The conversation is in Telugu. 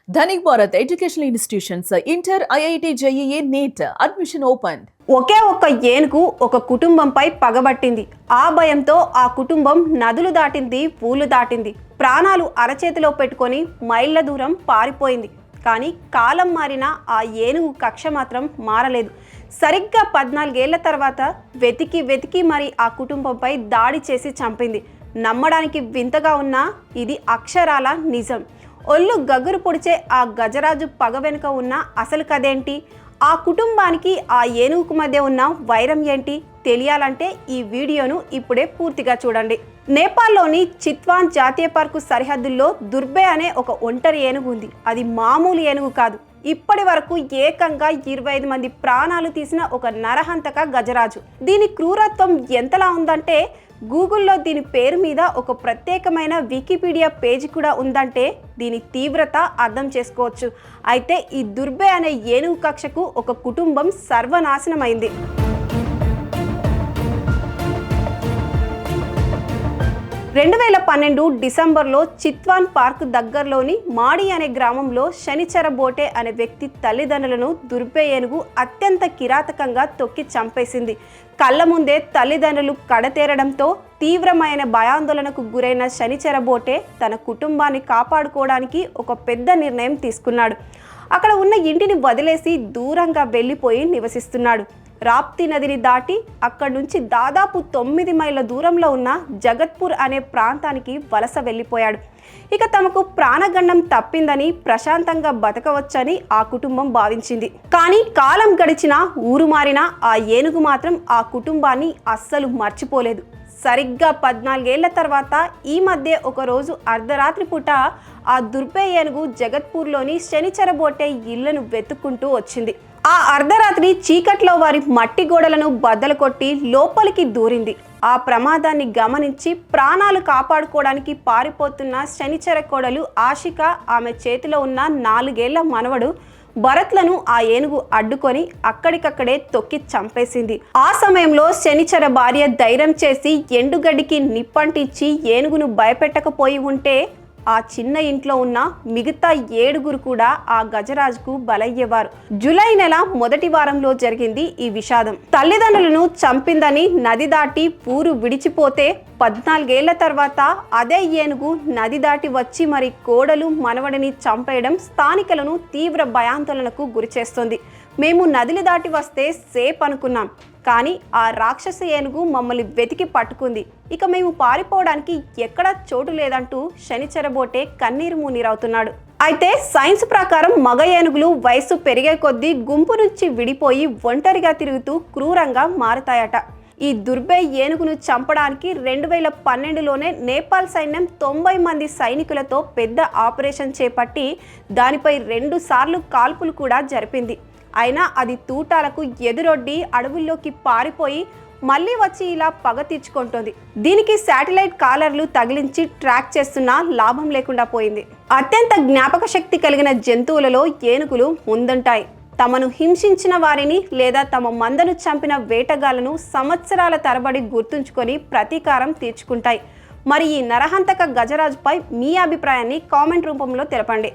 Dhanik Bharat educational institutions inter IIT JEE NEET admission open. ఒకే ఒక్క ఏనుగు ఒక కుటుంబంపై పగబట్టింది. ఆ భయంతో ఆ కుటుంబం నదులు దాటింది, పూలు దాటింది, ప్రాణాలు అరచేతిలో పెట్టుకొని మైళ్ళ దూరం పారిపోయింది. కానీ కాలం మారిన ఆ ఏనుగు కక్ష మాత్రం మారలేదు. సరిగ్గా 14 ఏళ్ల తర్వాత వెతికి మరి ఆ కుటుంబంపై దాడి చేసి చంపింది. నమ్మడానికి వింతగా ఉన్నా ఇది అక్షరాల నిజం. ఒళ్ళు గగ్గురు పొడిచే ఆ గజరాజు పగ వెనుక ఉన్న అసలు కథేంటి, ఆ కుటుంబానికి ఆ ఏనుగుకు మధ్య ఉన్న వైరం ఏంటి తెలియాలంటే ఈ వీడియోను ఇప్పుడే పూర్తిగా చూడండి. నేపాల్లోని చిత్వాన్ జాతీయ పార్కు సరిహద్దుల్లో దుర్బే అనే ఒక ఒంటరి ఏనుగు ఉంది. అది మామూలు ఏనుగు కాదు. ఇప్పటి వరకు ఏకంగా 25 మంది ప్రాణాలు తీసిన ఒక నరహంతక గజరాజు. దీని క్రూరత్వం ఎంతలా ఉందంటే గూగుల్లో దీని పేరు మీద ఒక ప్రత్యేకమైన వికీపీడియా పేజీ కూడా ఉందంటే దీని తీవ్రత అర్థం చేసుకోవచ్చు. అయితే ఈ దుర్బే అనే ఏనుగు కక్షకు ఒక కుటుంబం సర్వనాశనమైంది. 2012 డిసెంబర్లో చిత్వాన్ పార్క్ దగ్గరలోని మాడి అనే గ్రామంలో శనిచర బోటే అనే వ్యక్తి తల్లిదండ్రులను దుర్బే ఏనుగు అత్యంత కిరాతకంగా తొక్కి చంపేసింది. కళ్ళ ముందే తల్లిదండ్రులు కడతేరడంతో తీవ్రమైన భయాందోళనకు గురైన శనిచర బోటే తన కుటుంబాన్ని కాపాడుకోవడానికి ఒక పెద్ద నిర్ణయం తీసుకున్నాడు. అక్కడ ఉన్న ఇంటిని వదిలేసి దూరంగా వెళ్ళిపోయి నివసిస్తున్నాడు. రాప్తి నదిని దాటి అక్కడి నుంచి దాదాపు 9 మైళ్ళ దూరంలో ఉన్న జగత్పూర్ అనే ప్రాంతానికి వలస వెళ్ళిపోయాడు. ఇక తమకు ప్రాణగండం తప్పిందని, ప్రశాంతంగా బతకవచ్చని ఆ కుటుంబం భావించింది. కానీ కాలం గడిచినా ఊరు మారినా ఆ ఏనుగు మాత్రం ఆ కుటుంబాన్ని అస్సలు మర్చిపోలేదు. సరిగ్గా 14 ఏళ్ల తర్వాత ఈ మధ్య ఒకరోజు అర్ధరాత్రి పూట ఆ దుర్బే ఏనుగు జగత్పూర్లోని శనిచర బోటే ఇళ్లను వెతుక్కుంటూ వచ్చింది. ఆ అర్ధరాత్రి చీకట్లో వారి మట్టి గోడలను బద్దలు కొట్టి లోపలికి దూరింది. ఆ ప్రమాదాన్ని గమనించి ప్రాణాలు కాపాడుకోవడానికి పారిపోతున్న శనిచర కోడలు ఆషిక, ఆమె చేతిలో ఉన్న 4 ఏళ్ల మనవడు భరత్లను ఆ ఏనుగు అడ్డుకొని అక్కడికక్కడే తొక్కి చంపేసింది. ఆ సమయంలో శనిచర భార్య ధైర్యం చేసి ఎండుగడ్డికి నిప్పంటించి ఏనుగును భయపెట్టకపోయి ఉంటే ఆ చిన్న ఇంట్లో ఉన్న మిగతా 7గురు కూడా ఆ గజరాజుకు బలయ్యేవారు. జూలై నెల మొదటి వారంలో జరిగింది ఈ విషాదం. తల్లిదండ్రులను చంపిందని నది దాటి ఊరు విడిచిపోతే 14 ఏళ్ల తర్వాత అదే ఏనుగు నది దాటి వచ్చి మరి కోడలు మనవడిని చంపేయడం స్థానికులను తీవ్ర భయాందోళనకు గురిచేస్తుంది. మేము నదిని దాటి వస్తే సేఫ్ అనుకున్నాం, కానీ ఆ రాక్షస ఏనుగు మమ్మల్ని వెతికి పట్టుకుంది. ఇక మేము పారిపోవడానికి ఎక్కడా చోటు లేదంటూ శనిచర బోటే కన్నీరు మున్నీరవుతున్నాడు. అయితే సైన్స్ ప్రకారం మగ ఏనుగులు వయసు పెరిగే కొద్దీ గుంపు నుంచి విడిపోయి ఒంటరిగా తిరుగుతూ క్రూరంగా మారుతాయట. ఈ దుర్బే ఏనుగును చంపడానికి 2012లోనే నేపాల్ సైన్యం 90 మంది సైనికులతో పెద్ద ఆపరేషన్ చేపట్టి దానిపై 2 సార్లు కాల్పులు కూడా జరిపింది. అయినా అది తూటాలకు ఎదురొడ్డి అడవుల్లోకి పారిపోయి మళ్ళీ వచ్చి ఇలా పగ తీర్చుకుంటోంది. దీనికి శాటిలైట్ కాలర్లు తగిలించి ట్రాక్ చేస్తున్నా లాభం లేకుండా పోయింది. అత్యంత జ్ఞాపక శక్తి కలిగిన జంతువులలో ఏనుగులు ముందుంటాయి. తమను హింసించిన వారిని లేదా తమ మందను చంపిన వేటగాళ్లను సంవత్సరాల తరబడి గుర్తుంచుకొని ప్రతీకారం తీర్చుకుంటాయి. మరి ఈ నరహంతక గజరాజుపై మీ అభిప్రాయాన్ని కామెంట్ రూపంలో తెలపండి.